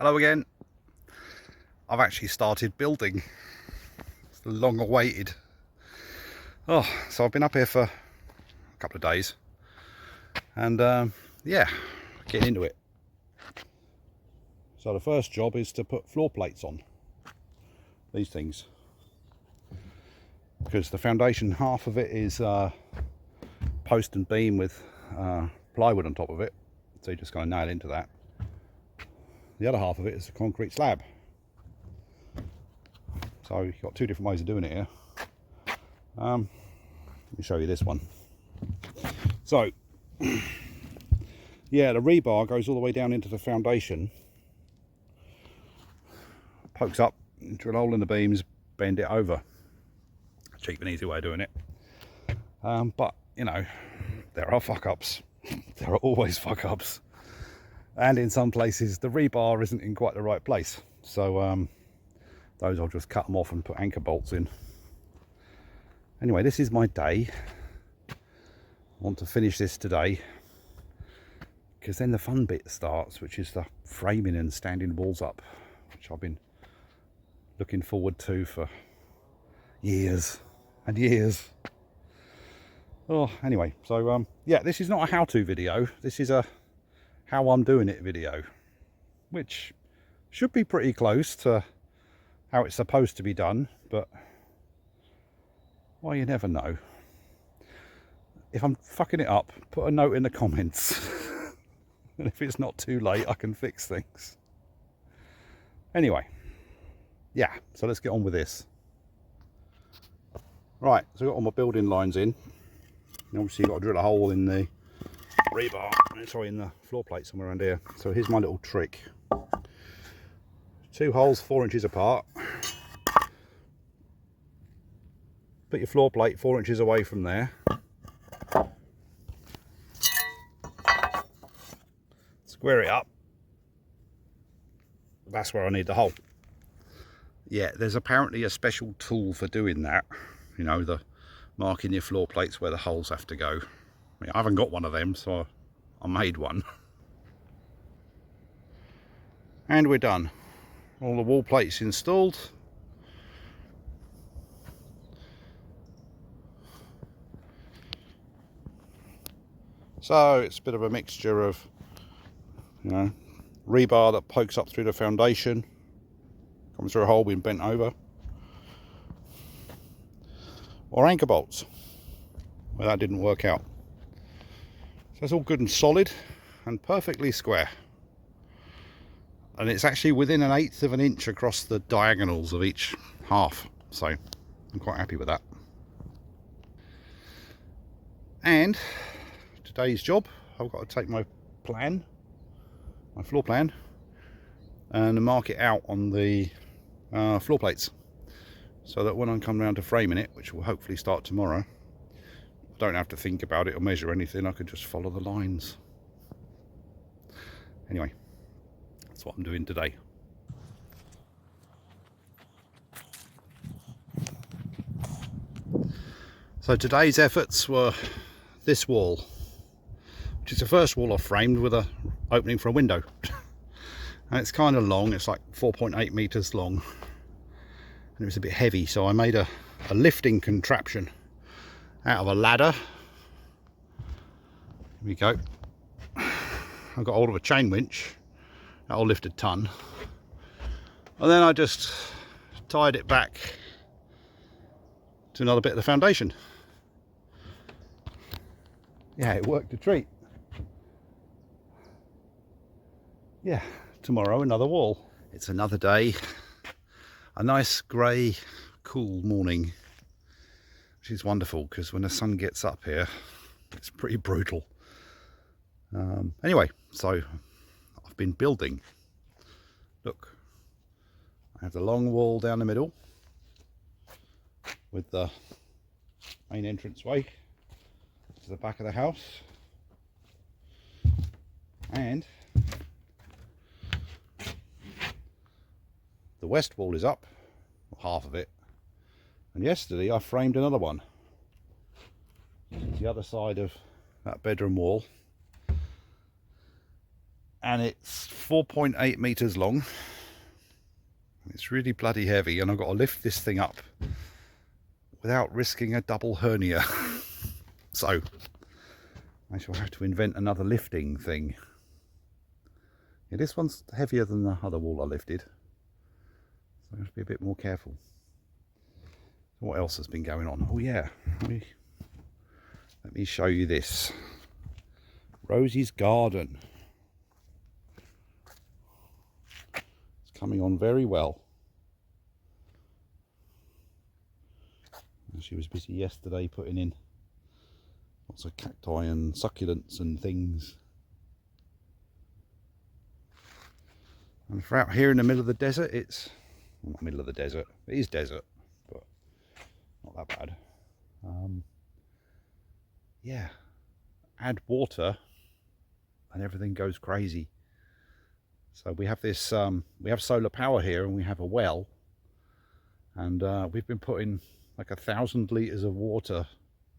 Hello again. I've actually started building. It's long awaited. So I've been up here for a couple of days and yeah, getting into it. So the first job is to put floor plates on these things, because the foundation, half of it is post and beam with plywood on top of it, so you just got to nail into that. The other half of it is a concrete slab. So you've got two different ways of doing it here. Let me show you this one. So yeah, the rebar goes all the way down into the foundation, pokes up, drill a hole in the beams, bend it over. Cheap and easy way of doing it. But you know, there are fuck ups. There are always fuck ups, and in some places the rebar isn't in quite the right place, so those I'll just cut them off and put anchor bolts in. Anyway, this is my day. I want to finish this today, because then the fun bit starts, which is the framing and standing walls up, which I've been looking forward to for years and years. Anyway, so yeah, this is not a how-to video. This is a how I'm doing it video, which should be pretty close to how it's supposed to be done, but well, you never know. If I'm fucking it up, put a note in the comments. And if it's not too late, I can fix things. Anyway, yeah, so let's get on with this. Right, so I've got all my building lines in. And obviously you've got to drill a hole in the rebar, sorry, in the floor plate somewhere around here. So here's my little trick. Two holes 4 inches apart. Put your floor plate 4 inches away from there. Square it up. That's where I need the hole. Yeah, there's apparently a special tool for doing that. You know, the marking your floor plates where the holes have to go. I mean, I haven't got one of them, so I made one. And we're done. All the wall plates installed. So it's a bit of a mixture of, you know, rebar that pokes up through the foundation, comes through a hole being bent over, or anchor bolts. Well, that didn't work out. So it's all good and solid and perfectly square. And it's actually within 1/8 of an inch across the diagonals of each half. So I'm quite happy with that. And today's job, I've got to take my plan, my floor plan, and mark it out on the floor plates, so that when I come around to framing it, which will hopefully start tomorrow, I don't have to think about it or measure anything. I can just follow the lines. Anyway, that's what I'm doing today. So today's efforts were this wall, which is the first wall I've framed with a opening for a window. And it's kind of long, it's like 4.8 meters long, and it was a bit heavy, so I made a lifting contraption out of a ladder. Here we go. I got hold of a chain winch, that'll lift a ton, and then I just tied it back to another bit of the foundation. Yeah, it worked a treat. Yeah, tomorrow another wall. It's another day, a nice grey cool morning, which is wonderful, because when the sun gets up here it's pretty brutal. Anyway, so I've been building. Look, I have the long wall down the middle with the main entranceway to the back of the house, and the west wall is up, half of it, and yesterday I framed another one. The other side of that bedroom wall, and it's 4.8 meters long. It's really bloody heavy, and I've got to lift this thing up without risking a double hernia. So I shall have to invent another lifting thing. Yeah, this one's heavier than the other wall I lifted, so I have to be a bit more careful. What else has been going on? Oh yeah, let me show you this. Rosie's garden. It's coming on very well. She was busy yesterday putting in lots of cacti and succulents and things. And for out here in the middle of the desert, it's well, not middle of the desert. It is desert, but not that bad. Yeah, add water and everything goes crazy. So we have this, we have solar power here, and we have a well, and we've been putting like 1,000 litres of water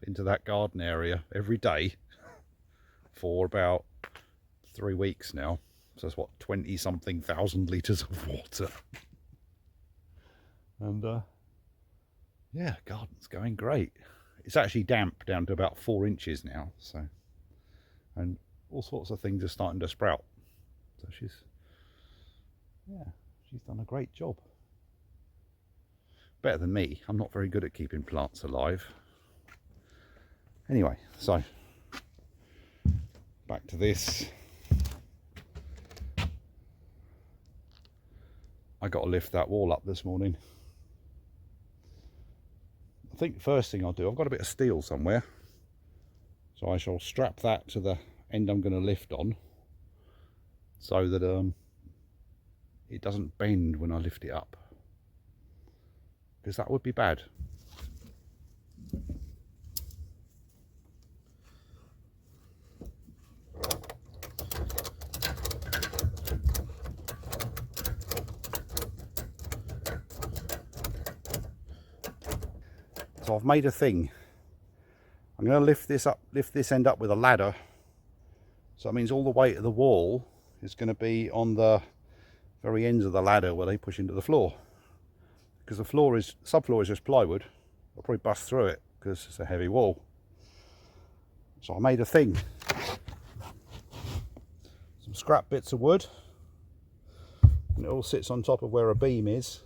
into that garden area every day for about 3 weeks now. So that's what, 20 something thousand litres of water. And yeah, garden's going great. It's actually damp down to about 4 inches now, so, and all sorts of things are starting to sprout. So she's done a great job. Better than me. I'm not very good at keeping plants alive. Anyway, so back to this. I got to lift that wall up this morning. I think the first thing I'll do, I've got a bit of steel somewhere, so I shall strap that to the end I'm going to lift on, so that it doesn't bend when I lift it up, because that would be bad. So I've made a thing. I'm going to lift this end up with a ladder. So that means all the weight of the wall is going to be on the very ends of the ladder where they push into the floor. Because the floor is, subfloor is just plywood. I'll probably bust through it because it's a heavy wall. So I made a thing. Some scrap bits of wood. And it all sits on top of where a beam is.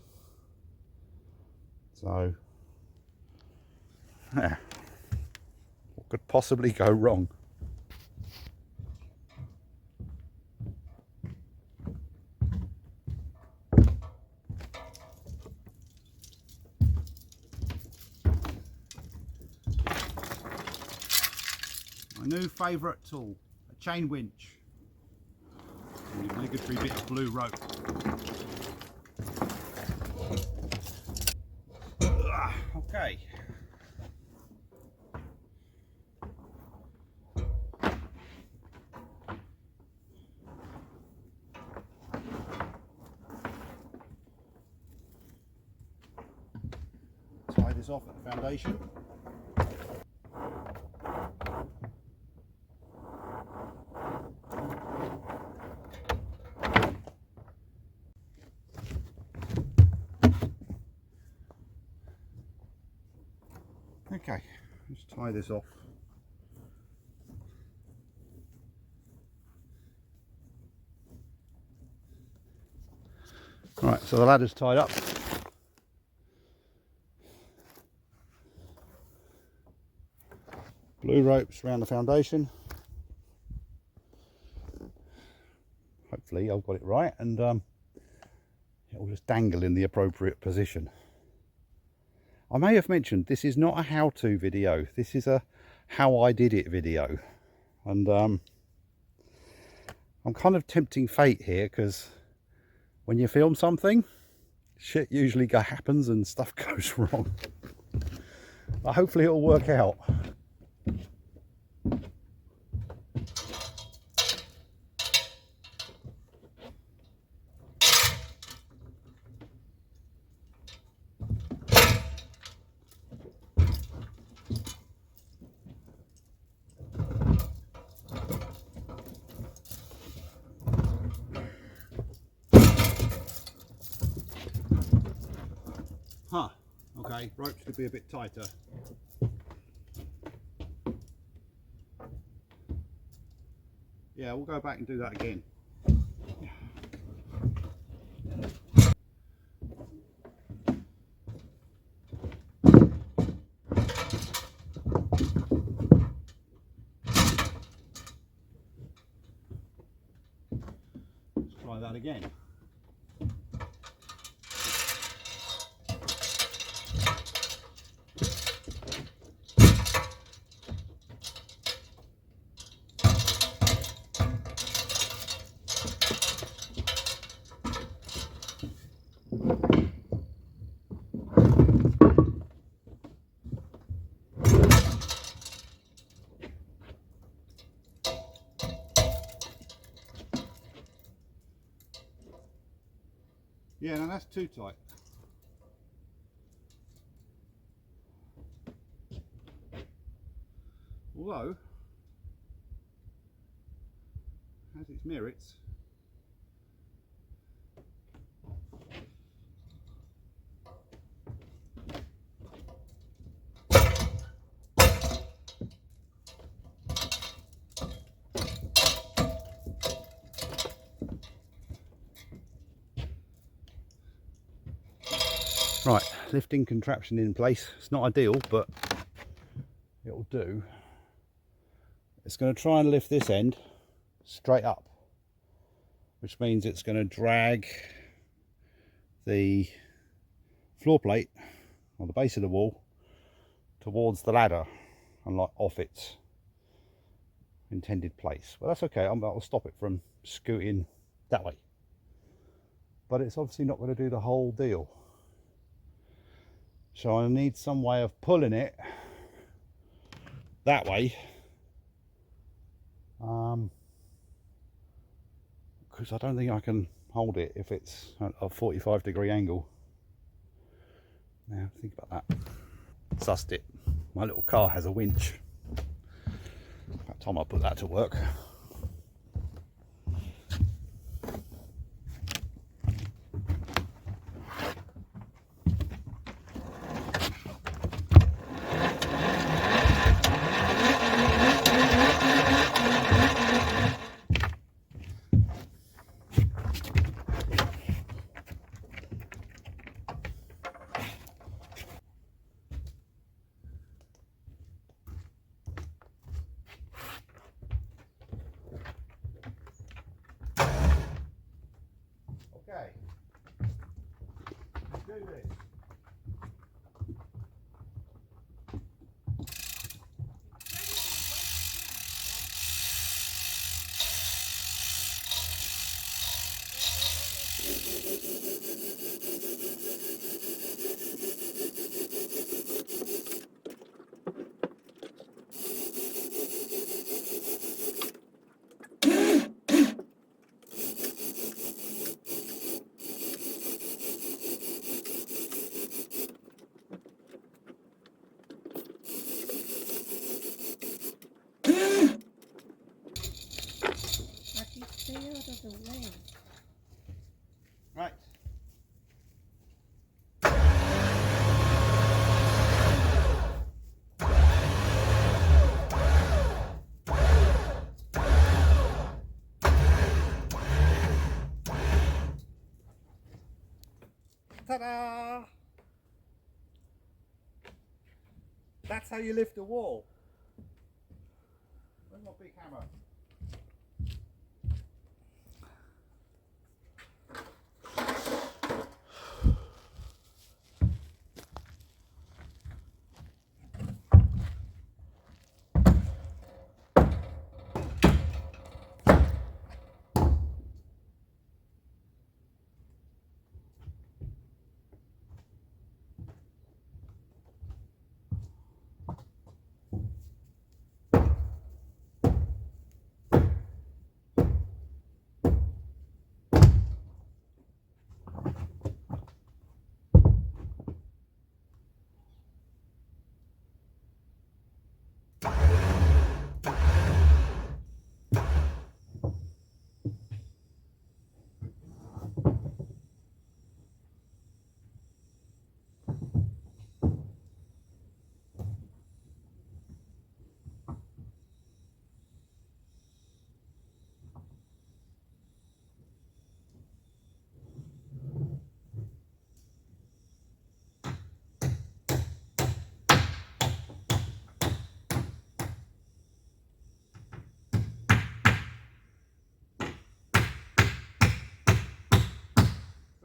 So yeah, what could possibly go wrong? My new favourite tool, a chain winch. And the obligatory bit of blue rope. Okay. Tie this off at the foundation. Okay, let's tie this off. Alright, so the ladder's tied up. Blue ropes around the foundation. Hopefully I've got it right, and it will just dangle in the appropriate position. I may have mentioned this is not a how-to video. This is a how I did it video, and I'm kind of tempting fate here, because when you film something, shit usually happens and stuff goes wrong. But hopefully it'll work out. Okay, ropes could be a bit tighter. Yeah, we'll go back and do that again. Let's try that again. Yeah, no, that's too tight. Although, has its merits. Right, lifting contraption in place. It's not ideal, but it'll do. It's going to try and lift this end straight up, which means it's going to drag the floor plate or the base of the wall towards the ladder and like off its intended place. But that's okay, I'll stop it from scooting that way. But it's obviously not going to do the whole deal. So I need some way of pulling it that way, because I don't think I can hold it if it's at a 45-degree angle. Now think about that. Sussed it. My little car has a winch. About time I put that to work. Okay, let's do this. Stay out of the way. Right. Ta-da! That's how you lift a wall. Where's my big hammer?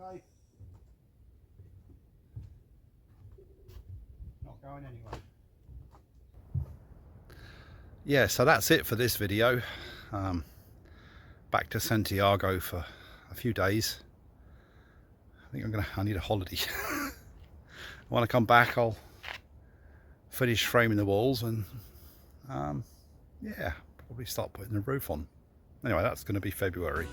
Okay. Not going anywhere. Yeah, so that's it for this video. Back to Santiago for a few days. I think I need a holiday. When I come back, I'll finish framing the walls and yeah, probably start putting the roof on. Anyway, that's going to be February.